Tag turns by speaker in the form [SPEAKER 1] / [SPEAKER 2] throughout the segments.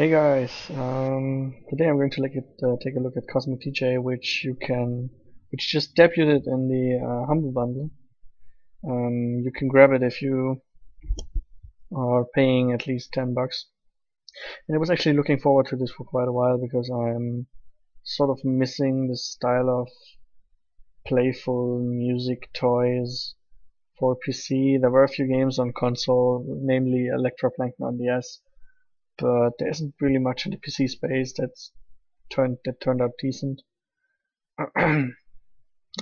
[SPEAKER 1] Hey guys, today I'm going to take a look at Cosmic DJ, which just debuted in the Humble Bundle. You can grab it if you are paying at least $10. And I was actually looking forward to this for quite a while because I'm sort of missing this style of playful music toys for PC. There were a few games on console, namely Electroplankton on DS, but there isn't really much in the PC space that turned out decent. I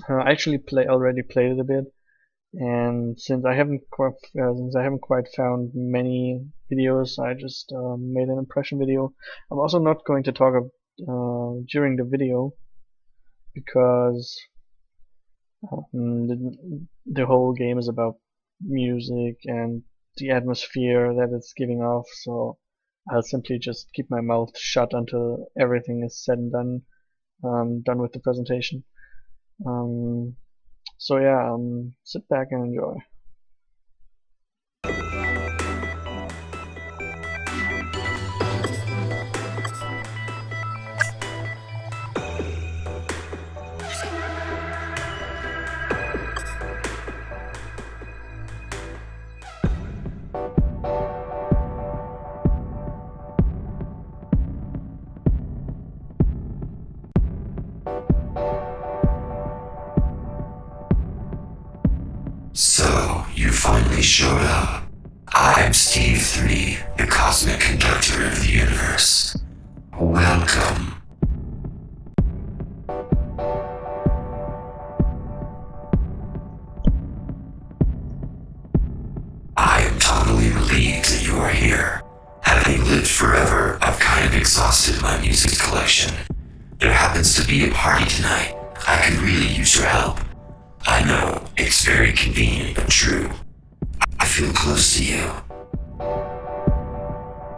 [SPEAKER 1] actually already played it a bit, and since I haven't quite found many videos, I just made an impression video. I'm also not going to talk during the video because the whole game is about music and the atmosphere that it's giving off, so I'll simply just keep my mouth shut until everything is said and done with the presentation. So yeah, sit back and enjoy.
[SPEAKER 2] So, you finally showed up. I'm Steve 3, the cosmic conductor of the universe. Welcome. I am totally relieved that you are here. Having lived forever, I've kind of exhausted my music collection. There happens to be a party tonight. I could really use your help. I know, it's very convenient but true. I feel close to you.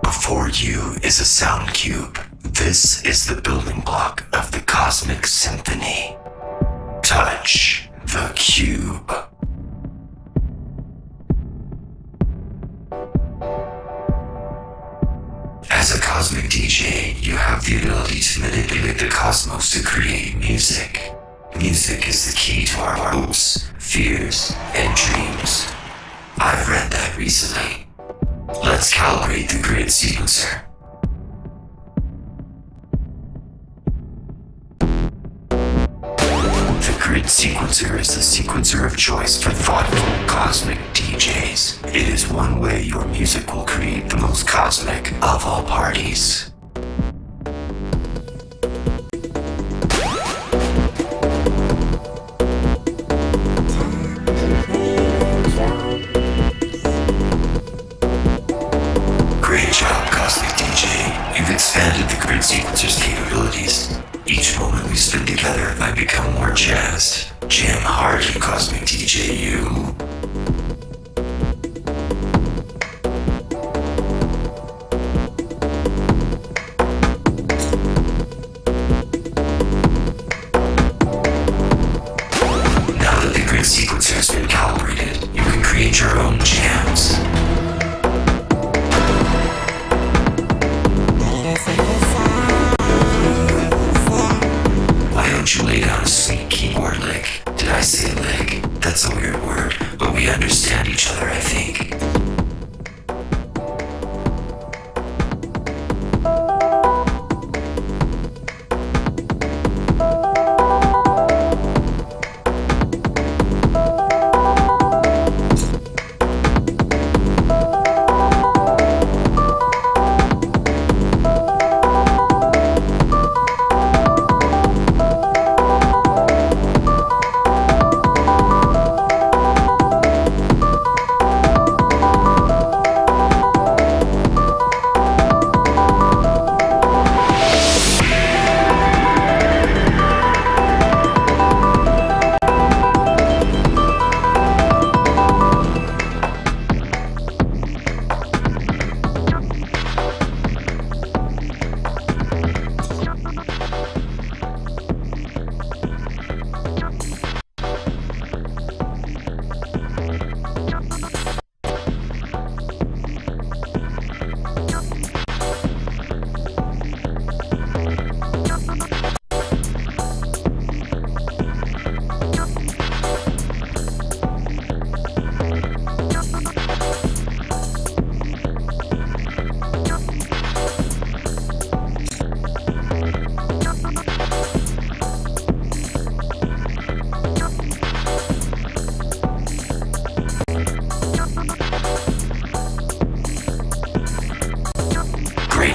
[SPEAKER 2] Before you is a sound cube. This is the building block of the cosmic symphony. Touch the cube. As a cosmic DJ, you have the ability to manipulate the cosmos to create music. Music is the key to our hopes, fears, and dreams. I've read that recently. Let's calibrate the grid sequencer. The grid sequencer is the sequencer of choice for thoughtful cosmic DJs. It is one way your music will create the most cosmic of all parties. Expanded the grid sequencer's capabilities. Each moment we spend together, I become more jazzed. Jam hard, you cosmic DJ, you. Now that the grid sequencer has been calibrated, you can create your own jams. You lay down a sweet keyboard lick. Did I say lick? That's a weird word, but we understand each other, I think.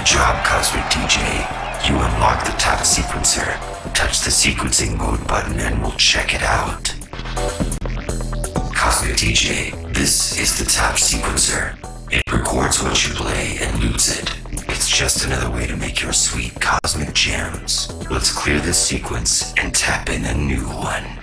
[SPEAKER 2] job, Cosmic DJ. You unlock the top sequencer. Touch the sequencing mode button and we'll check it out. Cosmic DJ, this is the top sequencer. It records what you play and loops it. It's just another way to make your sweet cosmic jams. Let's clear this sequence and tap in a new one.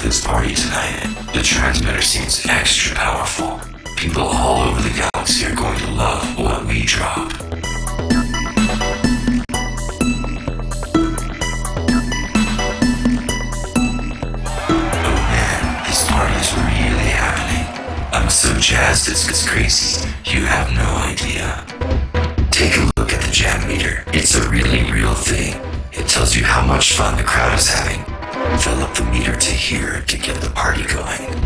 [SPEAKER 2] This party tonight. The transmitter seems extra powerful. People all over the galaxy are going to love what we drop. Oh man, this party is really happening. I'm so jazzed it's crazy. You have no idea. Take a look at the jam meter. It's a really real thing. It tells you how much fun the crowd is having. Fill up the meter to here to get the party going.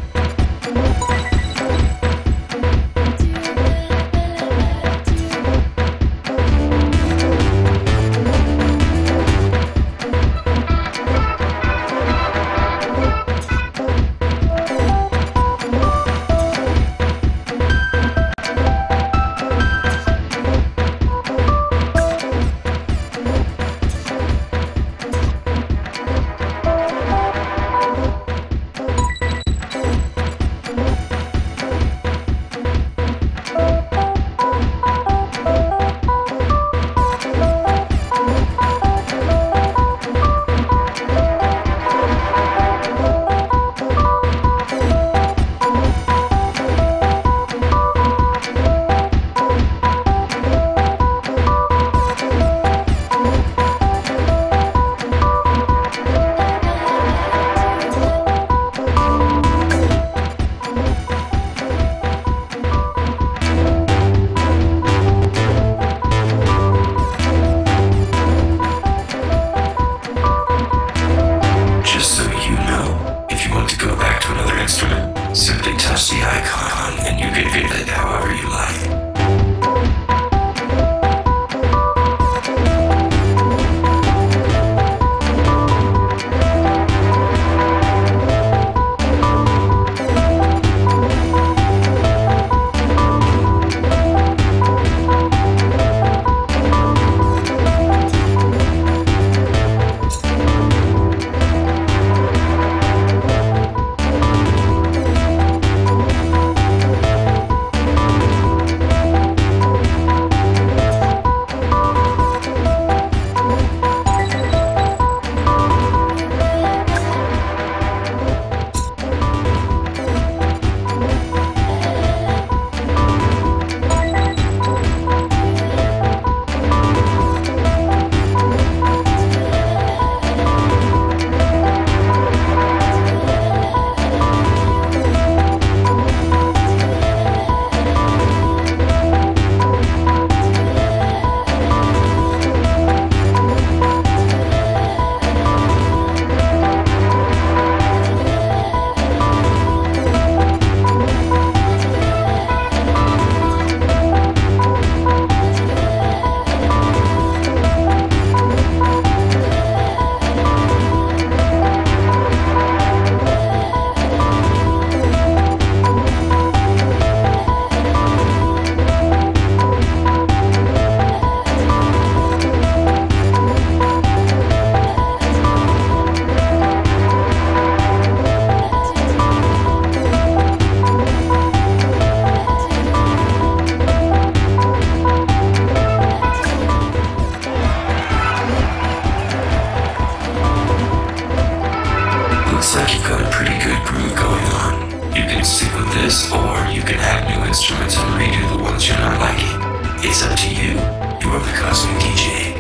[SPEAKER 2] songs you're not liking. It's up to you. You're the Cosmic DJ.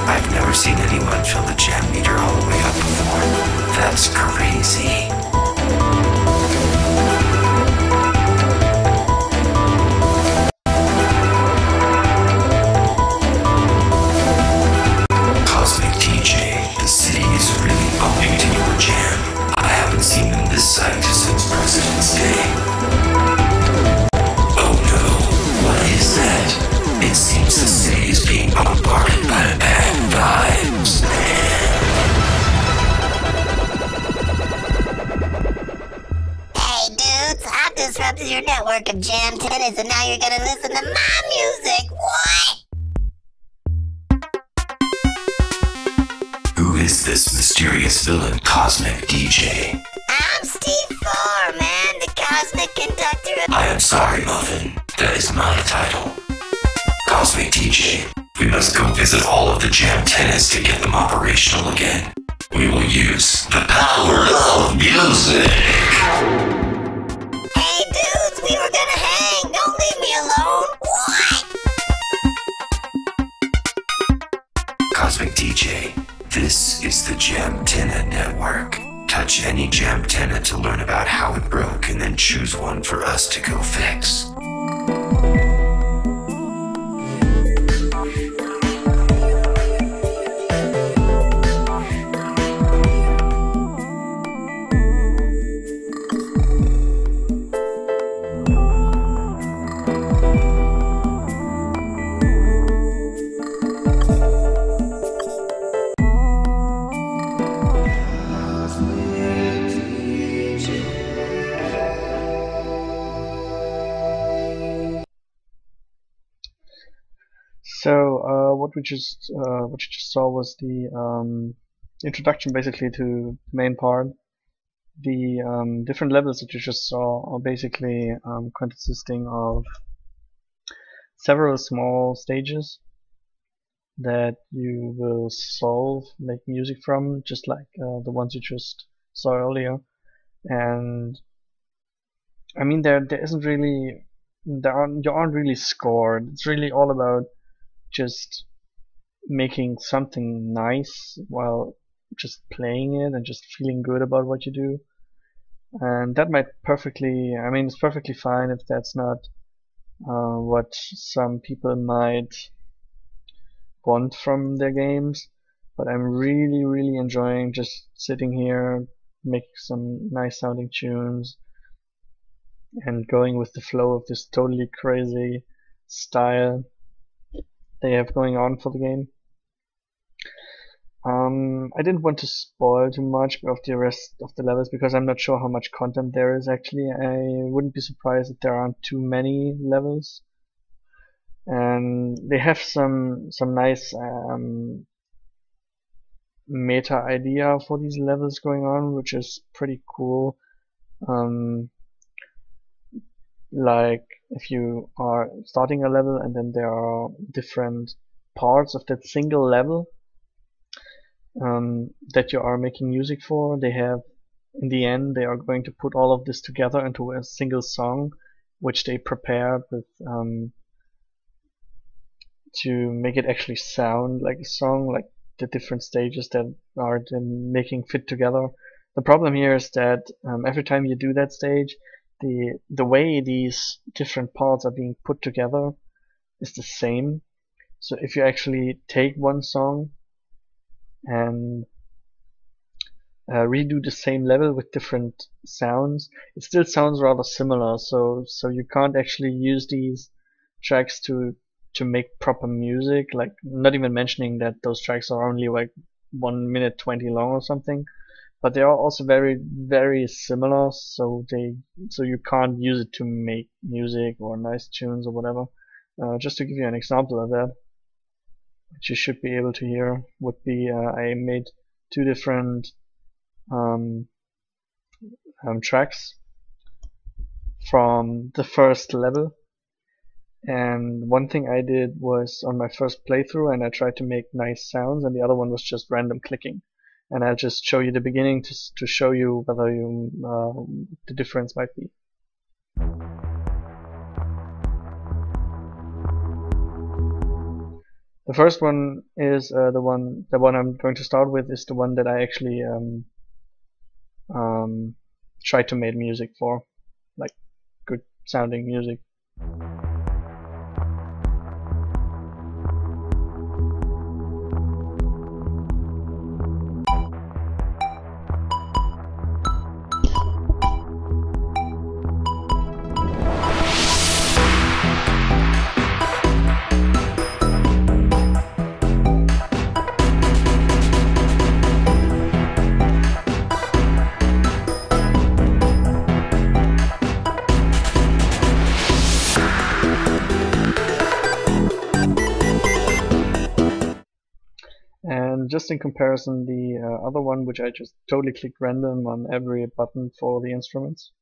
[SPEAKER 2] I've never seen anyone fill the jam meter all the way up before. That's crazy. Cosmic DJ, the city is really bumping to your jam. I haven't seen them this psyched since President's Day. Oh no, what is that? It seems the city is being bombarded by bad vibes.
[SPEAKER 3] Hey dudes, I've disrupted your network of jam tennis and now you're gonna listen to my music. What?
[SPEAKER 2] Who is this mysterious villain, Cosmic DJ?
[SPEAKER 3] I'm Steve Four, man, the cosmic conductor of...
[SPEAKER 2] I am sorry, Muffin. That is my title. Cosmic DJ, we must go visit all of the jam tenants to get them operational again. We will use the power of music.
[SPEAKER 3] Hey dudes, we were gonna hang. Don't leave me alone. What?
[SPEAKER 2] Cosmic DJ, this is the Jam Tenant Network. Touch any jam tenant to learn about how it broke and then choose one for us to go fix.
[SPEAKER 1] So what you just saw was the introduction, basically, to the main part. The different levels that you just saw are basically consisting of several small stages that you will solve, make music from, just like the ones you just saw earlier. And I mean, you aren't really scored. It's really all about just making something nice while just playing it and just feeling good about what you do. And that might perfectly, I mean, it's perfectly fine if that's not what some people might want from their games. But I'm really enjoying just sitting here, making some nice sounding tunes and going with the flow of this totally crazy style they have going on for the game. I didn't want to spoil too much of the rest of the levels because I'm not sure how much content there is actually. I wouldn't be surprised if there aren't too many levels. And they have some nice meta idea for these levels going on, which is pretty cool. Like if you are starting a level and then there are different parts of that single level that you are making music for, they have, in the end, they are going to put all of this together into a single song, which they prepared with to make it actually sound like a song, like the different stages that are then making fit together. The problem here is that every time you do that stage, the way these different parts are being put together is the same. So if you actually take one song and redo the same level with different sounds, it still sounds rather similar. So you can't actually use these tracks to make proper music. Like, not even mentioning that those tracks are only like 1 minute 20 long or something. But they are also very similar. So you can't use it to make music or nice tunes or whatever. Just to give you an example of that, which you should be able to hear, would be I made two different tracks from the first level. And one thing I did was on my first playthrough, and I tried to make nice sounds, and the other one was just random clicking. And I'll just show you the beginning to show you whether you the difference might be. The first one is the one I'm going to start with is the one that I actually tried to make music for, like good sounding music. And just in comparison, the other one, which I just totally clicked random on every button for the instruments.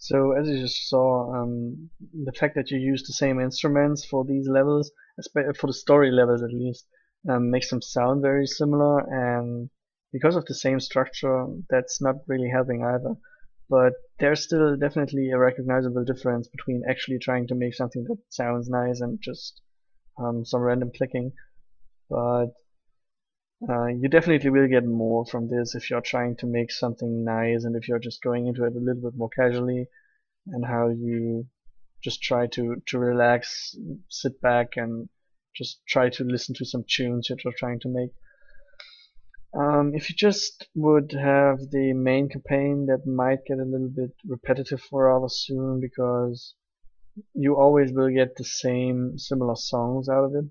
[SPEAKER 1] So as you just saw, the fact that you use the same instruments for these levels, for the story levels at least, makes them sound very similar, and because of the same structure, that's not really helping either. But there's still definitely a recognizable difference between actually trying to make something that sounds nice and just some random clicking. But you definitely will get more from this if you're trying to make something nice and if you're just going into it a little bit more casually, and how you just try to relax, sit back, and just try to listen to some tunes that you're trying to make. If you just would have the main campaign, that might get a little bit repetitive for rather soon, because you always will get the same similar songs out of it.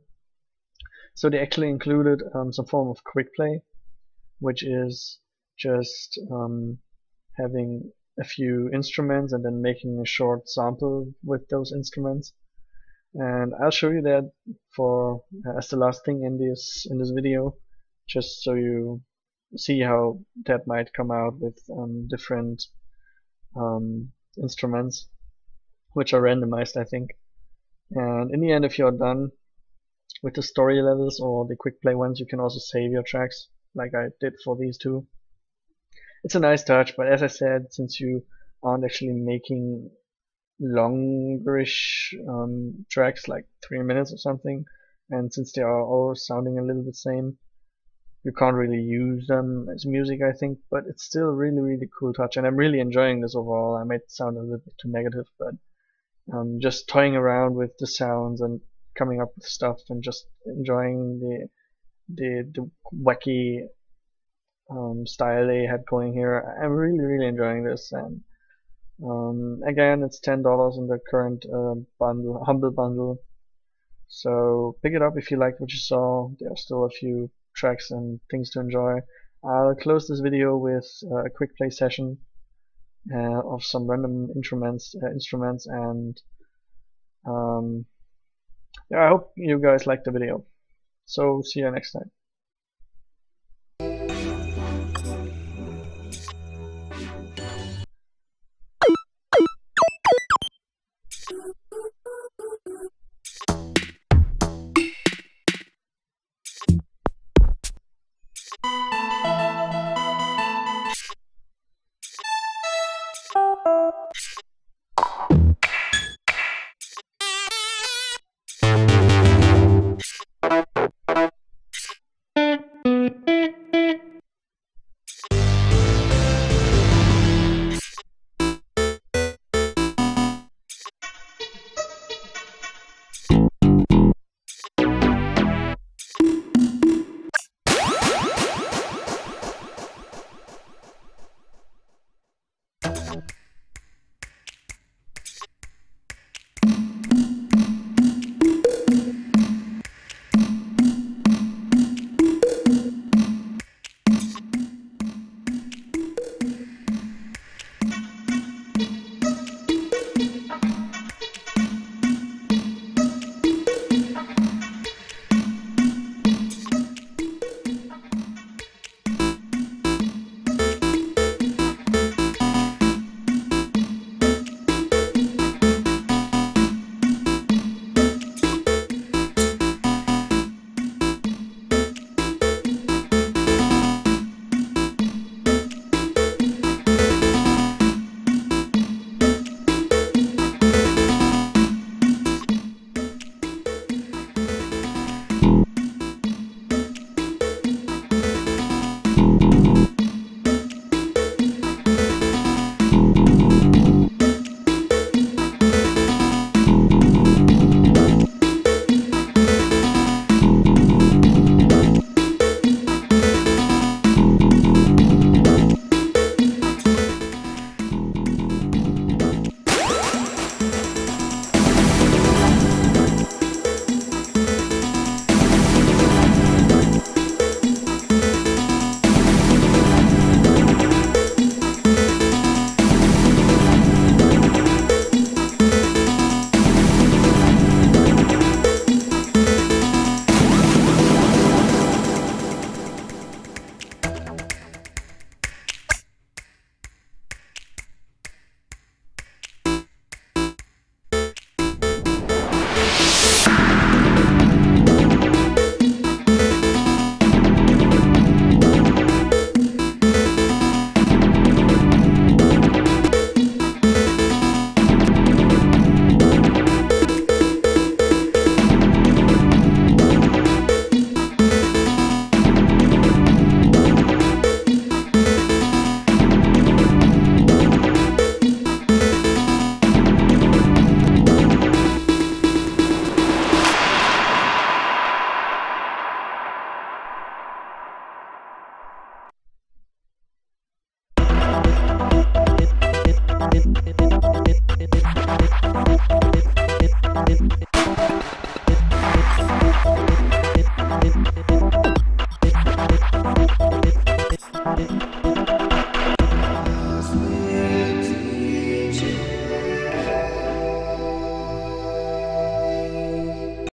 [SPEAKER 1] So they actually included some form of quick play, which is just having a few instruments and then making a short sample with those instruments. And I'll show you that for as the last thing in this video, just so you see how that might come out with different instruments, which are randomized, I think. And in the end, if you're done with the story levels or the quick play ones, you can also save your tracks, like I did for these two. It's a nice touch, but as I said, since you aren't actually making longerish tracks, like 3 minutes or something, and since they are all sounding a little bit same, you can't really use them as music, I think. But it's still a really cool touch, and I'm really enjoying this overall. I might sound a little bit too negative, but just toying around with the sounds and coming up with stuff and just enjoying the wacky style they had going here. I'm really enjoying this, and again, it's $10 in the current bundle, Humble Bundle. So pick it up if you liked what you saw. There are still a few tracks and things to enjoy. I'll close this video with a quick play session of some random instruments, and yeah, I hope you guys liked the video. So see you next time.